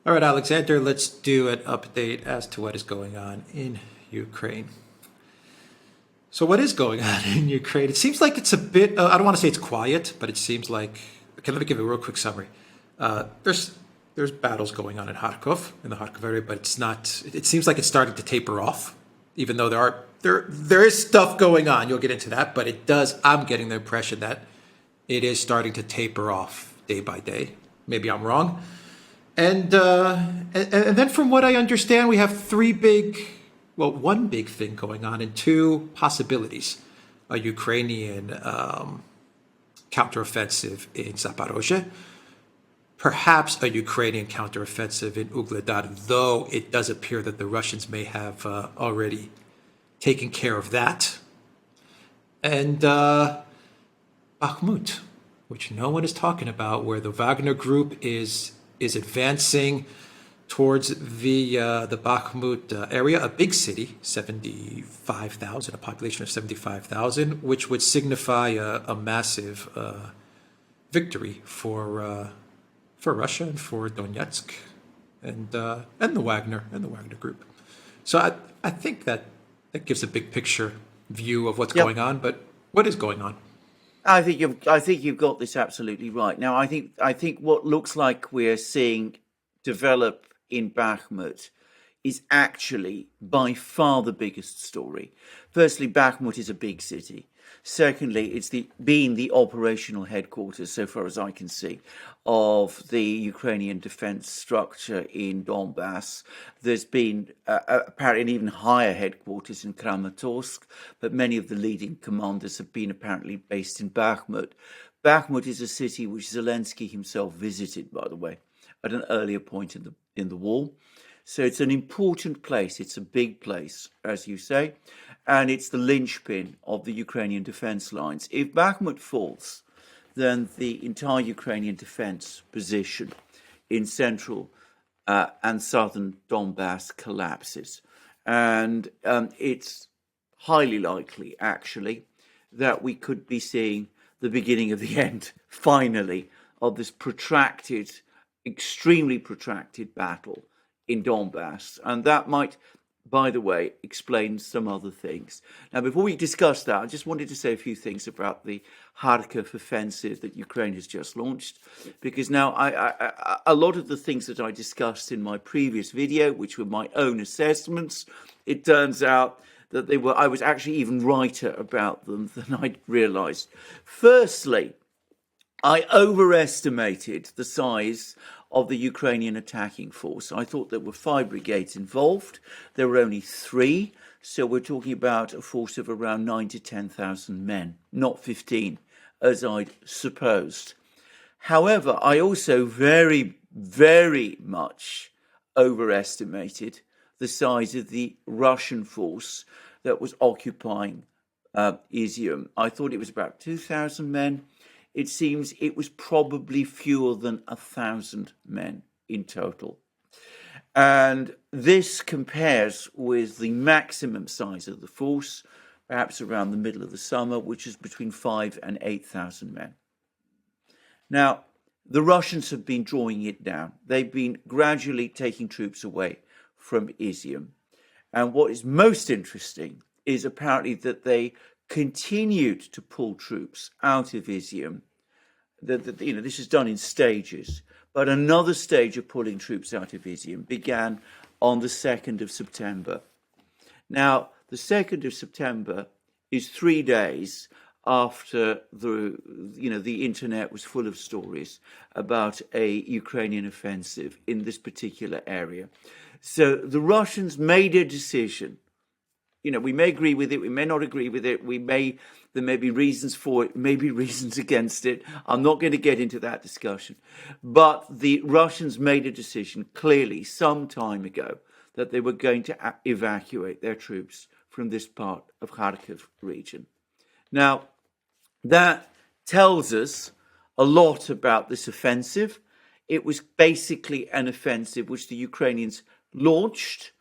All right, Alexander, let's do an update as to what is going on in Ukraine. So, what is going on in Ukraine? It seems like it's a bit, I don't want to say it's quiet, but it seems like, okay, let me give a real quick summary. There's battles going on in Kharkov, in the Kharkov area, but it's not, it seems like it's starting to taper off, even though there is stuff going on. You'll get into that, but I'm getting the impression that it is starting to taper off day by day. Maybe I'm wrong. And then from what I understand, we have one big thing going on and two possibilities. A Ukrainian counteroffensive in Zaporozhye, perhaps a Ukrainian counteroffensive in Ugledar, though it does appear that the Russians may have already taken care of that. And Bakhmut, which no one is talking about, where the Wagner group is advancing towards the Bakhmut area, a big city, 75,000, a population of 75,000, which would signify a massive victory for Russia and for Donetsk and the Wagner group. So I think that gives a big picture view of what's Yep. going on. But what is going on? I think you've got this absolutely right. Now, I think what looks like we're seeing develop in Bakhmut is actually by far the biggest story. Firstly, Bakhmut is a big city. Secondly, it's being the operational headquarters, so far as I can see, of the Ukrainian defense structure in Donbass. There's been apparently an even higher headquarters in Kramatorsk, but many of the leading commanders have been apparently based in Bakhmut. Bakhmut is a city which Zelensky himself visited, by the way, at an earlier point in the war. So it's an important place. It's a big place, as you say, and it's the linchpin of the Ukrainian defense lines. If Bakhmut falls, then the entire Ukrainian defense position in central and southern Donbass collapses. And it's highly likely, actually, that we could be seeing the beginning of the end, finally, of this protracted, extremely protracted battle in Donbass. And that might, by the way, explain some other things. Now, before we discuss that, I just wanted to say a few things about the Kharkov offensive that Ukraine has just launched, because now a lot of the things that I discussed in my previous video, which were my own assessments, it turns out that I was actually even righter about them than I'd realized. Firstly, I overestimated the size of the Ukrainian attacking force. I thought there were 5 brigades involved. There were only 3. So we're talking about a force of around 9,000 to 10,000 men, not 15, as I'd supposed. However, I also very, very much overestimated the size of the Russian force that was occupying Izium. I thought it was about 2,000 men. It seems it was probably fewer than 1,000 men in total. And this compares with the maximum size of the force, perhaps around the middle of the summer, which is between 5,000 and 8,000 men. Now, the Russians have been drawing it down. They've been gradually taking troops away from Izium. And what is most interesting is apparently that they continued to pull troops out of Izium. This is done in stages, but another stage of pulling troops out of Izium began on the 2nd of September. Now, the 2nd of September is 3 days after the internet was full of stories about a Ukrainian offensive in this particular area. So the Russians made a decision. We may agree with it, we may not agree with it, there may be reasons for it, maybe reasons against it. I'm not going to get into that discussion. But the Russians made a decision clearly some time ago that they were going to evacuate their troops from this part of Kharkov region. Now, that tells us a lot about this offensive. It was basically an offensive which the Ukrainians launched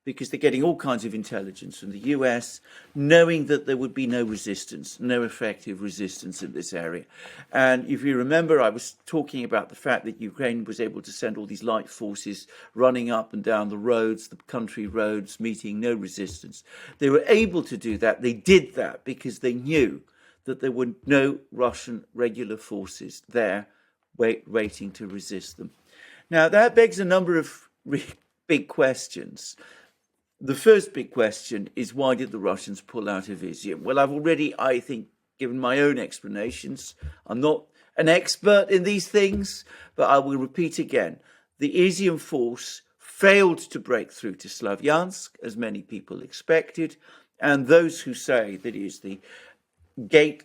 because they're getting all kinds of intelligence from the US, knowing that there would be no resistance, no effective resistance in this area. And if you remember, I was talking about the fact that Ukraine was able to send all these light forces running up and down the roads, the country roads, meeting no resistance. They were able to do that. They did that because they knew that there were no Russian regular forces there waiting to resist them. Now, that begs a number of big questions. The first big question is, why did the Russians pull out of ETHEREUM? Well, I've already, I think, given my own explanations. I'm not an expert in these things, but I will repeat again. The ETHEREUM force failed to break through to Slavyansk, as many people expected, and those who say that it is the gate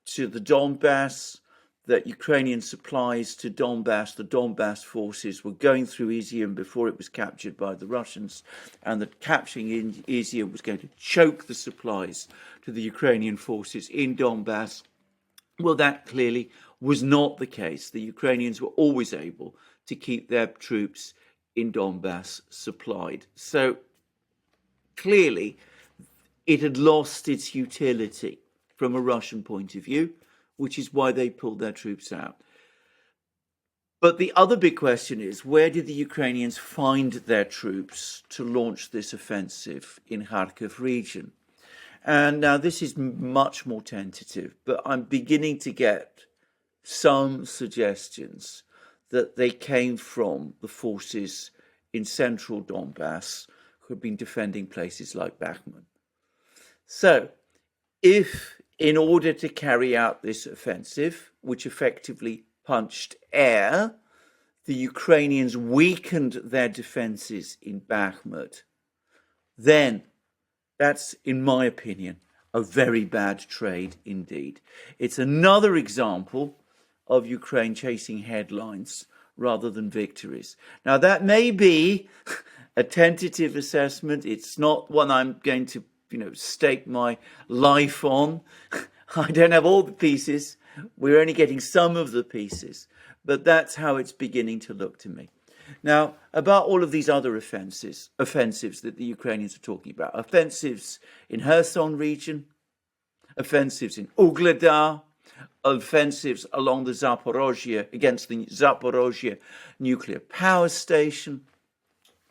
to the Donbass, that Ukrainian supplies to Donbass, the Donbass forces were going through ETHEREUM before it was captured by the Russians, and that capturing ETHEREUM was going to choke the supplies to the Ukrainian forces in Donbass. Well, that clearly was not the case. The Ukrainians were always able to keep their troops in Donbass supplied. So clearly, it had lost its utility from a Russian point of view, which is why they pulled their troops out. But the other big question is, where did the Ukrainians find their troops to launch this offensive in Kharkov region? And now this is much more tentative, but I'm beginning to get some suggestions that they came from the forces in central Donbass who have been defending places like Bakhmut. So, if in order to carry out this offensive, which effectively punched air, the Ukrainians weakened their defenses in Bakhmut, then that's, in my opinion, a very bad trade indeed. It's another example of Ukraine chasing headlines rather than victories. Now, that may be a tentative assessment. It's not one I'm going to stake my life on. I don't have all the pieces. We're only getting some of the pieces, but that's how it's beginning to look to me. Now, about all of these other offensives that the Ukrainians are talking about, offensives in Kherson region, offensives in Ugledar, offensives along the Zaporozhye, against the Zaporozhye nuclear power station.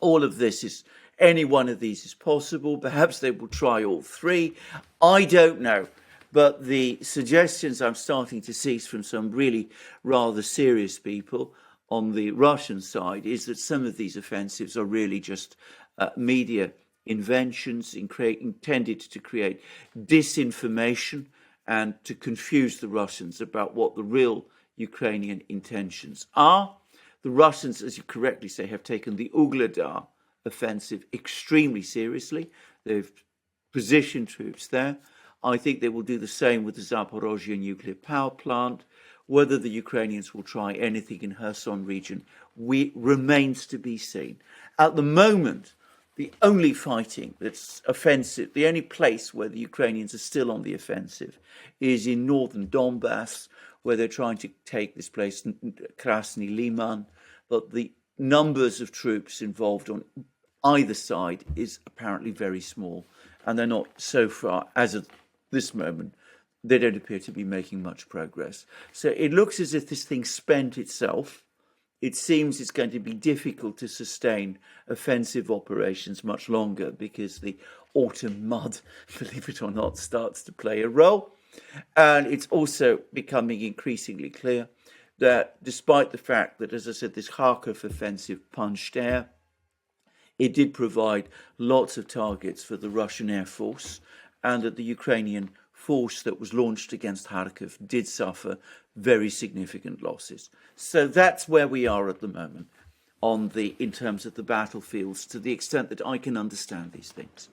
All of this is, any one of these is possible. Perhaps they will try all three. I don't know. But the suggestions I'm starting to see from some really rather serious people on the Russian side is that some of these offensives are really just media inventions intended to create disinformation and to confuse the Russians about what the real Ukrainian intentions are. The Russians, as you correctly say, have taken the Ugledar offensive extremely seriously. They've positioned troops there. I think they will do the same with the Zaporozhye nuclear power plant. Whether the Ukrainians will try anything in Kherson region remains to be seen. At the moment, the only fighting that's offensive, the only place where the Ukrainians are still on the offensive is in northern Donbass, where they're trying to take this place, Krasny Liman. But the numbers of troops involved on either side is apparently very small, and they're not so far, as of this moment, they don't appear to be making much progress. So it looks as if this thing spent itself. It seems it's going to be difficult to sustain offensive operations much longer because the autumn mud, believe it or not, starts to play a role. And it's also becoming increasingly clear that despite the fact that, as I said, this Kharkov offensive punched air, it did provide lots of targets for the Russian Air Force, and that the Ukrainian force that was launched against Kharkov did suffer very significant losses. So that's where we are at the moment in terms of the battlefields, to the extent that I can understand these things.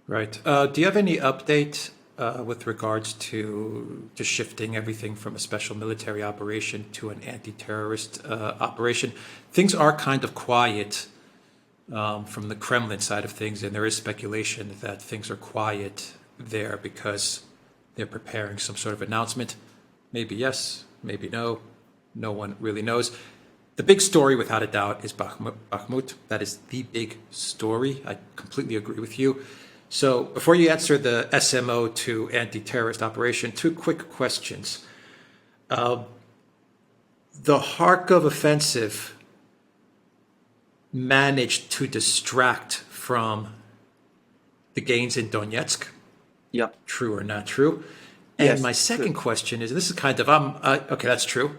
Right. Do you have any update with regards to shifting everything from a special military operation to an anti-terrorist operation? Things are kind of quiet from the Kremlin side of things, and there is speculation that things are quiet there because they're preparing some sort of announcement. Maybe yes, maybe no. No one really knows. the big story, without a doubt, is Bakhmut. That is the big story. I completely agree with you. So before you answer the SMO to anti-terrorist operation, two quick questions. The Kharkov offensive managed to distract from the gains in Donetsk. Yeah. True or not true? And Yes, my second true. question is, this is kind of, okay, that's true.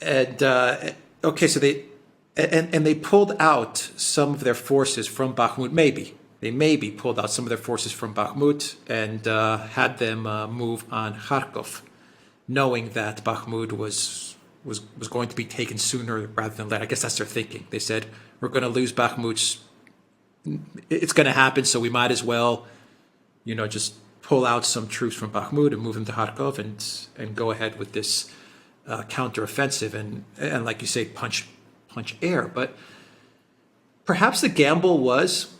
And okay, so they pulled out some of their forces from Bakhmut. They maybe pulled out some of their forces from Bakhmut and had them move on Kharkov, knowing that Bakhmut was going to be taken sooner rather than later. I guess that's their thinking. They said, we're going to lose Bakhmut. It's going to happen, so we might as well, just pull out some troops from Bakhmut and move them to Kharkov and go ahead with this counteroffensive and like you say, punch air. But perhaps the gamble was,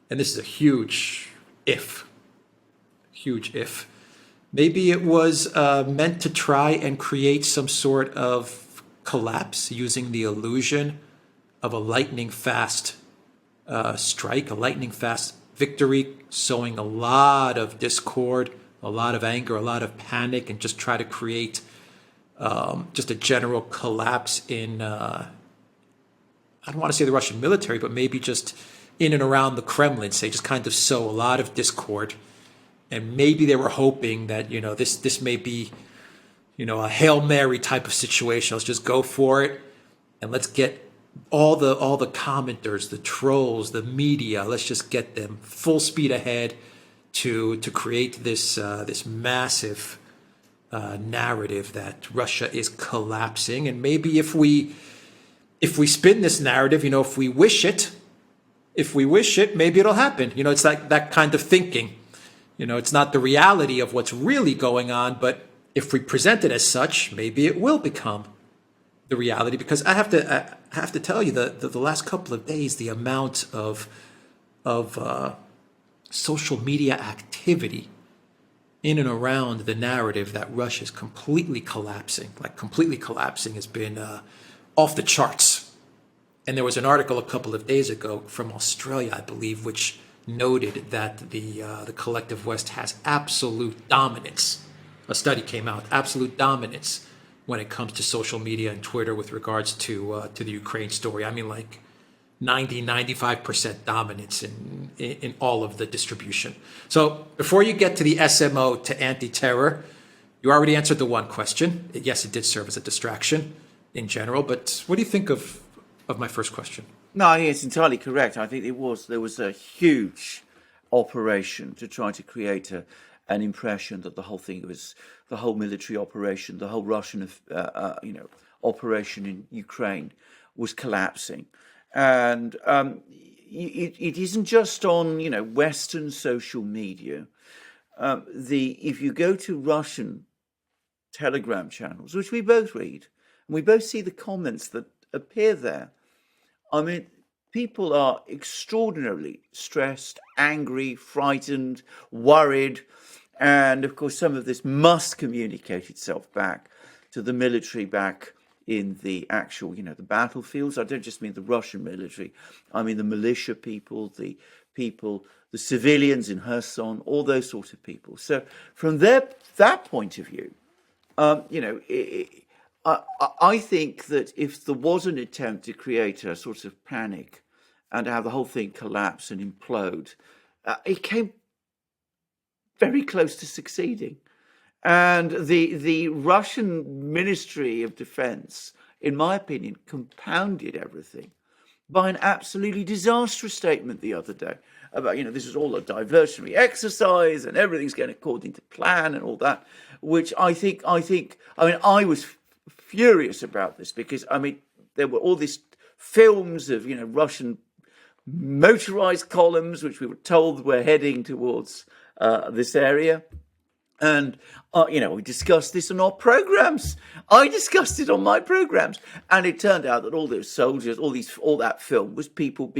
and this is a huge if, maybe it was meant to try and create some sort of collapse using the illusion of a lightning fast strike, a lightning fast victory, sowing a lot of discord, a lot of anger, a lot of panic, and just try to create just a general collapse in, I don't want to say the Russian military, but maybe just in and around the Kremlin, say, just kind of sow a lot of discord. And maybe they were hoping that, this may be, a Hail Mary type of situation. Let's just go for it and let's get all the commenters, the trolls, the media, let's just get them full speed ahead to create this massive narrative that Russia is collapsing. And maybe if we spin this narrative, if we wish it, maybe it'll happen. It's like that kind of thinking. It's not the reality of what's really going on, but if we present it as such, maybe it will become the reality. Because I have to tell you that the last couple of days, the amount of social media activity in and around the narrative that Russia is completely collapsing has been off the charts. And there was an article a couple of days ago from Australia, I believe, which noted that the collective West has absolute dominance. A study came out, absolute dominance when it comes to social media and Twitter with regards to the Ukraine story. I mean, like 95% dominance in all of the distribution. So before you get to the SMO to anti-terror, you already answered the one question. Yes, it did serve as a distraction in general, but what do you think of my first question? No, I think it's entirely correct. I think there was a huge operation to try to create an impression that the whole thing was the whole military operation, the whole Russian operation in Ukraine was collapsing, and it isn't just on Western social media. If you go to Russian Telegram channels, which we both read, and we both see the comments that appear there. I mean, people are extraordinarily stressed, angry, frightened, worried. And of course, some of this must communicate itself back to the military back in the actual, the battlefields. I don't just mean the Russian military. I mean the militia people, the civilians in Kherson, all those sort of people. So from that point of view, I think that if there was an attempt to create a sort of panic and to have the whole thing collapse and implode, it came very close to succeeding. And the Russian Ministry of Defense, in my opinion, compounded everything by an absolutely disastrous statement the other day about, this is all a diversionary exercise and everything's going according to plan and all that, which I was furious about this because, there were all these films of, Russian motorized columns, which we were told were heading towards this area. And, we discussed this on our programs. I discussed it on my programs. And it turned out that all those soldiers, all that film was people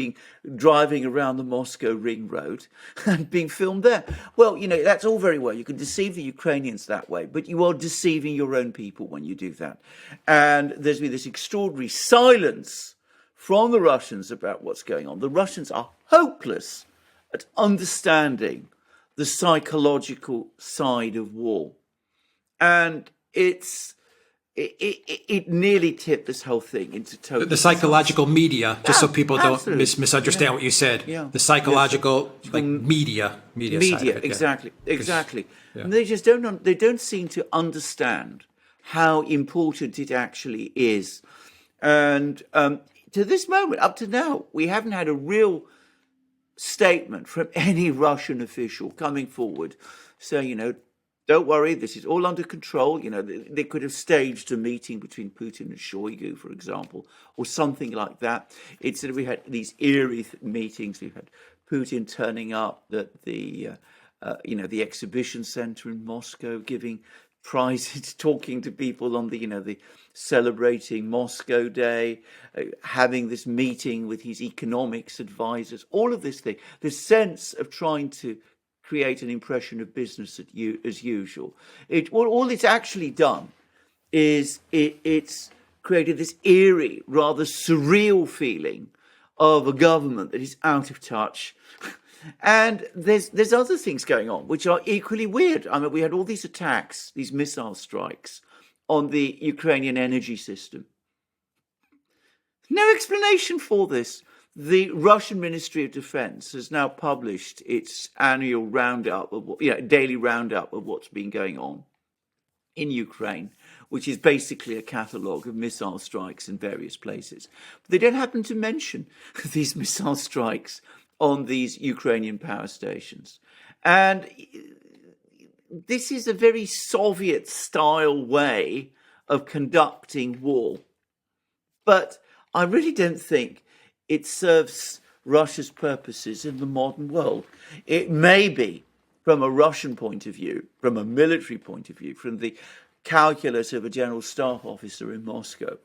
driving around the Moscow ring road and being filmed there. Well, that's all very well. You can deceive the Ukrainians that way, but you are deceiving your own people when you do that. And there's been this extraordinary silence from the Russians about what's going on. The Russians are hopeless at understanding the psychological side of war. And it nearly tipped this whole thing into total The psychological media, just so people don't absolutely. misunderstand what you said. Yeah. The psychological media side of it, exactly. And they just don't seem to understand how important it actually is. And to this moment, up to now, we haven't had a real statement from any Russian official coming forward saying, don't worry, this is all under control. They could have staged a meeting between Putin and Shoigu, for example, or something like that. Instead, we had these eerie meetings. We've had Putin turning up at the exhibition center in Moscow, giving prizes, talking to people on the celebrating Moscow Day, having this meeting with his economics advisors, all of this thing, this sense of trying to create an impression of business as usual. All it's actually done is it's created this eerie, rather surreal feeling of a government that is out of touch. And there's other things going on which are equally weird. I mean, we had all these attacks, these missile strikes on the Ukrainian energy system. No explanation for this. The Russian Ministry of Defense has now published its annual roundup of daily roundup of what's been going on in Ukraine, which is basically a catalogue of missile strikes in various places. But they don't happen to mention these missile strikes on these Ukrainian power stations. And this is a very Soviet-style way of conducting war. But I really don't think it serves Russia's purposes in the modern world. It may be, from a Russian point of view, from a military point of view, from the calculus of a general staff officer in Moscow,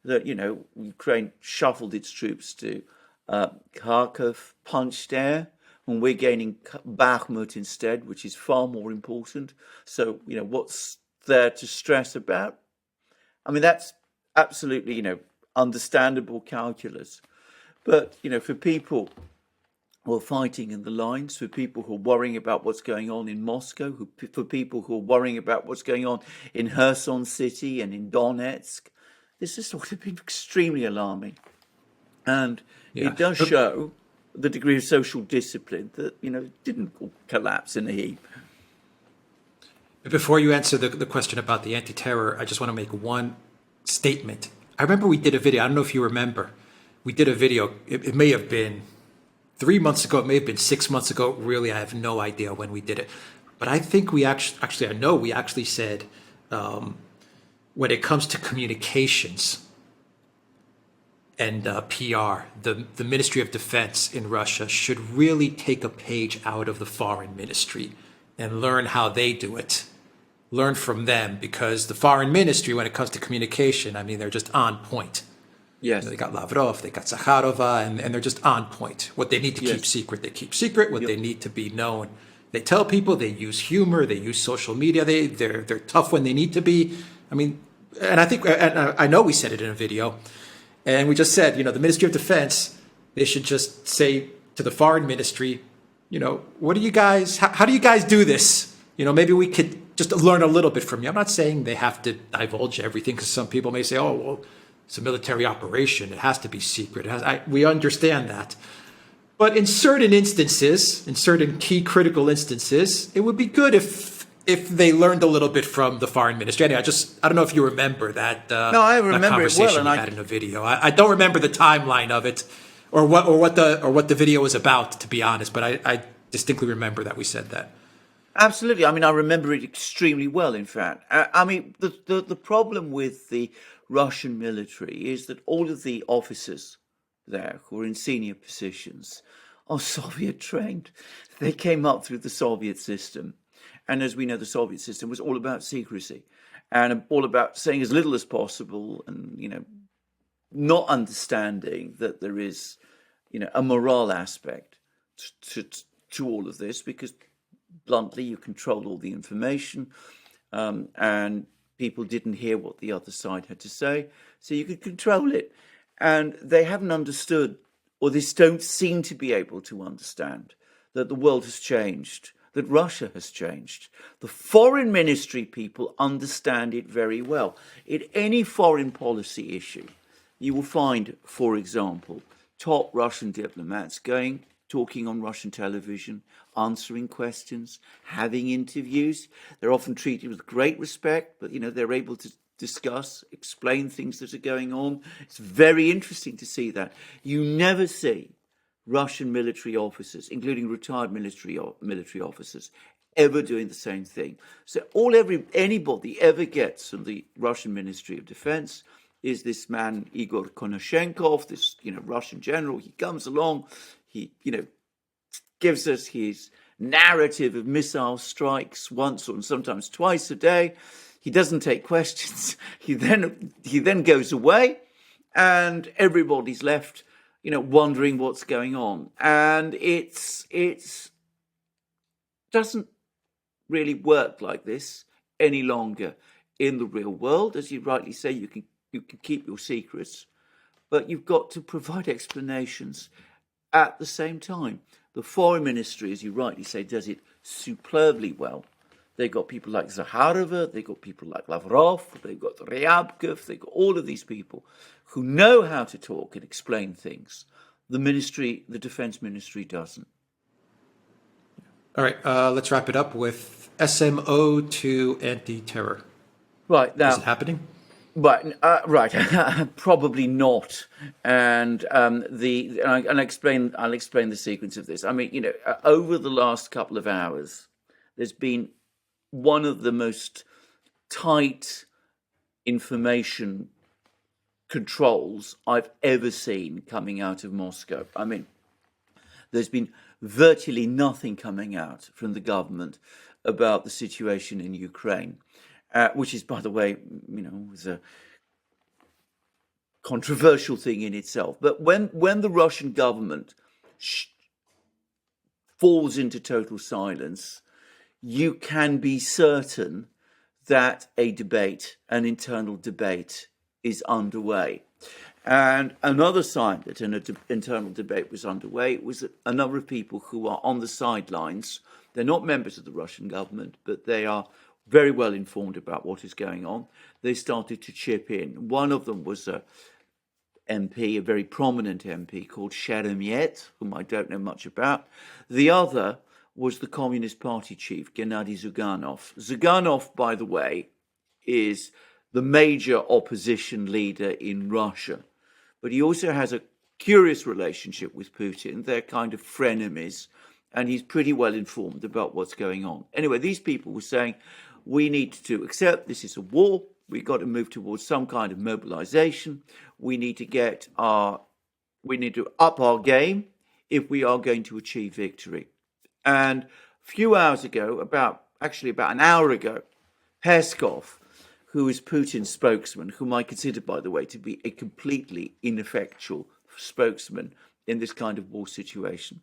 that, Ukraine shuffled its troops to Kharkov, punched air, and we're gaining Bakhmut instead, which is far more important. So, what's there to stress about? I mean, that's absolutely, understandable calculus. But, for people who are fighting in the lines, for people who are worrying about what's going on in Moscow, for people who are worrying about what's going on in Kherson City and in Donetsk, this has sort of been extremely alarming. And it does show the degree of social discipline that, didn't collapse in a heap. Before you answer the question about the anti-terror, I just want to make one statement. I remember we did a video. I don't know if you remember. We did a video. It may have been 3 months ago. It may have been 6 months ago. Really, I have no idea when we did it. But I think we actually I know we actually said when it comes to communications and PR, the Ministry of Defense in Russia should really take a page out of the foreign ministry and learn how they do it. Learn from them, because the foreign ministry, when it comes to communication, I mean, they're just on point. Yes. They got Lavrov, they got Zakharova, and they're just on point. What they need to keep secret, they keep secret. What they need to be known, they tell people. They use humor, they use social media. They're tough when they need to be. I mean, and I think, and I know we said it in a video, and we just said, the Ministry of Defense, they should just say to the foreign ministry, what do you guys, how do you guys do this? Maybe we could just learn a little bit from you. I'm not saying they have to divulge everything, because some people may say, oh, well, it's a military operation. It has to be secret. We understand that. But in certain instances, in certain key critical instances, it would be good if they learned a little bit from the foreign ministry. Anyway, I don't know if you remember that. No, I remember that conversation it well, we had in a video. I don't remember the timeline of it, or what the video was about, to be honest. But I distinctly remember that we said that. Absolutely. I mean, I remember it extremely well, in fact. I mean, the problem with the Russian military is that all of the officers there who are in senior positions are Soviet trained. They came up through the Soviet system. And as we know, the Soviet system was all about secrecy and all about saying as little as possible and, not understanding that there is, a moral aspect to all of this because, bluntly, you control all the information and people didn't hear what the other side had to say, so you could control it. And they haven't understood, or they don't seem to be able to understand, that the world has changed, that Russia has changed. The foreign ministry people understand it very well. In any foreign policy issue, you will find, for example, top Russian diplomats talking on Russian television, answering questions, having interviews. They're often treated with great respect, but they're able to discuss, explain things that are going on. It's very interesting to see that. You never see Russian military officers, including retired military officers, ever doing the same thing. So anybody ever gets from the Russian Ministry of Defense is this man Igor Konashenkov, this Russian general. He comes along, he gives us his narrative of missile strikes once or sometimes twice a day. He doesn't take questions. He then goes away, and everybody's left, wondering what's going on. And it's doesn't really work like this any longer in the real world. As you rightly say, you can keep your secrets, but you've got to provide explanations at the same time. The foreign ministry, as you rightly say, does it superbly well. They've got people like Zakharova, they've got people like Lavrov, they've got Ryabkov, they've got all of these people who know how to talk and explain things. The defense ministry doesn't. All right, let's wrap it up with SMO to anti-terror. Right, now, is it happening? Right, probably not. And I'll explain the sequence of this. I mean, over the last couple of hours, there's been one of the most tight information controls I've ever seen coming out of Moscow. I mean, there's been virtually nothing coming out from the government about the situation in Ukraine, which is, by the way, was a controversial thing in itself. But when the Russian government falls into total silence, you can be certain that an internal debate is underway. And another sign that an internal debate was underway was that a number of people who are on the sidelines, they're not members of the Russian government, but they are very well informed about what is going on. They started to chip in. One of them was a MP, a very prominent MP called Sheremet, whom I don't know much about. The other was the Communist Party chief, Gennady Zyuganov. Zyuganov, by the way, is the major opposition leader in Russia. But he also has a curious relationship with Putin. They're kind of frenemies, and he's pretty well informed about what's going on. Anyway, these people were saying, we need to accept this is a war. We've got to move towards some kind of mobilization. We need to up our game if we are going to achieve victory. And a few hours ago, about an hour ago, Peskov, who is Putin's spokesman, whom I consider, by the way, to be a completely ineffectual spokesman in this kind of war situation,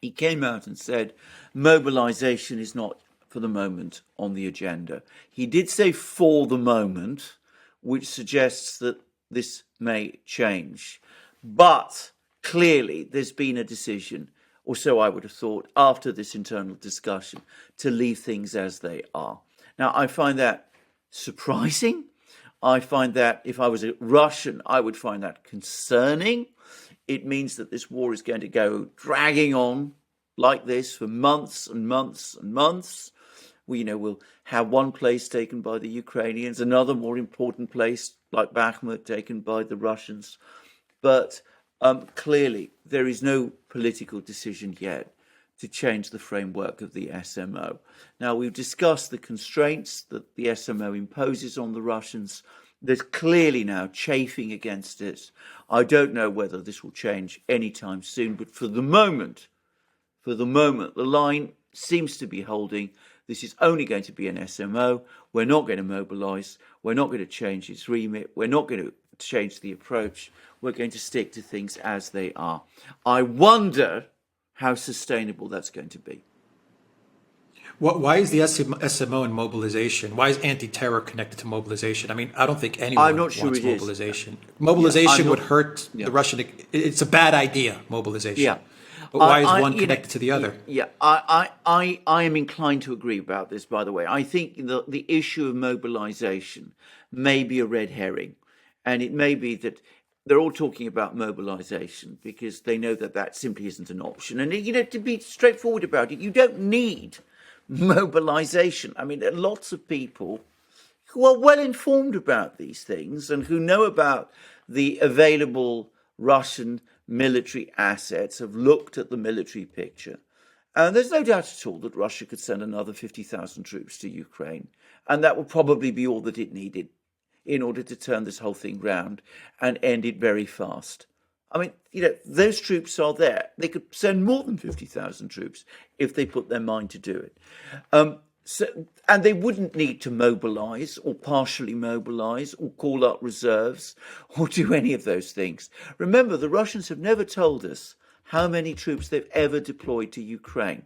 he came out and said mobilization is not for the moment on the agenda. He did say for the moment, which suggests that this may change. But clearly there's been a decision, or so I would have thought, after this internal discussion, to leave things as they are. Now, I find that surprising. I find that if I was a Russian, I would find that concerning. It means that this war is going to go dragging on like this for months and months and months. We'll have one place taken by the Ukrainians, another more important place like Bakhmut taken by the Russians. But clearly, there is no political decision yet to change the framework of the SMO. Now, we've discussed the constraints that the SMO imposes on the Russians. There's clearly now chafing against it. I don't know whether this will change anytime soon, but for the moment, the line seems to be holding This is only going to be an SMO. We're not going to mobilize. We're not going to change its remit. We're not going to change the approach. We're going to stick to things as they are. I wonder how sustainable that's going to be. Why is the SMO in mobilization? Why is anti-terror connected to mobilization? I mean, I don't think anyone not sure wants it is. Mobilization. Mobilization would hurt Yeah. the Russian. It's a bad idea, mobilization. Yeah. But why is I- one you know, connected to the other? Yeah, I am inclined to agree about this, by the way. I think the issue of mobilization may be a red herring. And it may be that they're all talking about mobilization because they know that that simply isn't an option. And, you know, to be straightforward about it, you don't need mobilization. I mean, there are lots of people who are well informed about these things and who know about the available Russian military assets, have looked at the military picture. And there's no doubt at all that Russia could send another 50,000 troops to Ukraine. And that would probably be all that it needed in order to turn this whole thing round and end it very fast. I mean, you know, those troops are there. They could send more than 50,000 troops if they put their mind to do it. And they wouldn't need to mobilize or partially mobilize or call up reserves or do any of those things. Remember, the Russians have never told us how many troops they've ever deployed to Ukraine.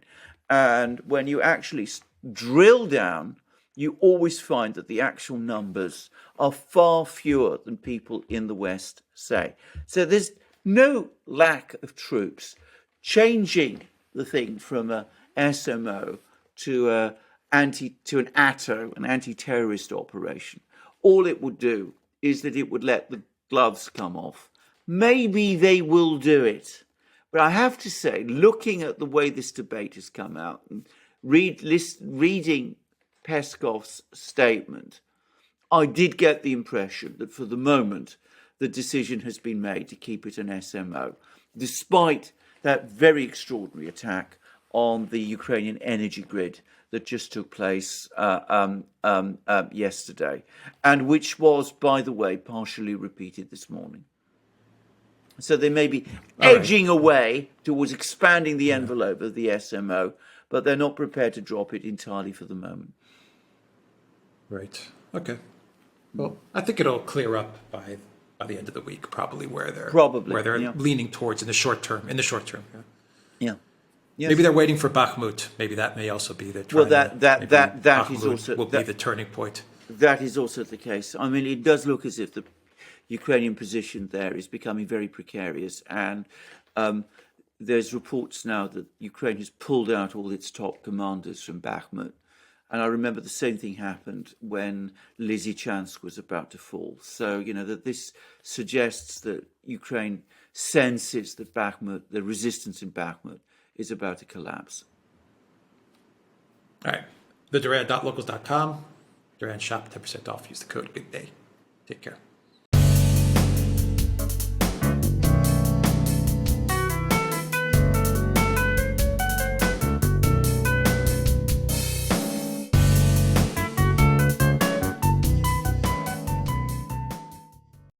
And when you actually drill down, you always find that the actual numbers are far fewer than people in the West say. So there's no lack of troops. Changing the thing from a SMO to an ATO, an anti-terrorist operation, all it would do is that it would let the gloves come off. Maybe they will do it. But I have to say, looking at the way this debate has come out and reading Peskov's statement, I did get the impression that for the moment, the decision has been made to keep it an SMO, despite that very extraordinary attack on the Ukrainian energy grid that just took place yesterday, and which was, by the way, partially repeated this morning. So they may be edging away towards expanding the envelope of the SMO, but they're not prepared to drop it entirely for the moment. Right. Okay. Well, I think it'll clear up by the end of the week, probably where they're leaning towards in the short term. Yeah. Yes. Maybe they're waiting for Bakhmut. Maybe that may also be the that is also will be the turning point. That is also the case. I mean, it does look as if the Ukrainian position there is becoming very precarious, and there's reports now that Ukraine has pulled out all its top commanders from Bakhmut. And I remember the same thing happened when Lysychansk was about to fall. So, you know, that this suggests that Ukraine senses that Bakhmut, the resistance in Bakhmut, is about to collapse. All right. The Duran.locals.com. Duran shop, 10% off. Use the code Good Day. Take care.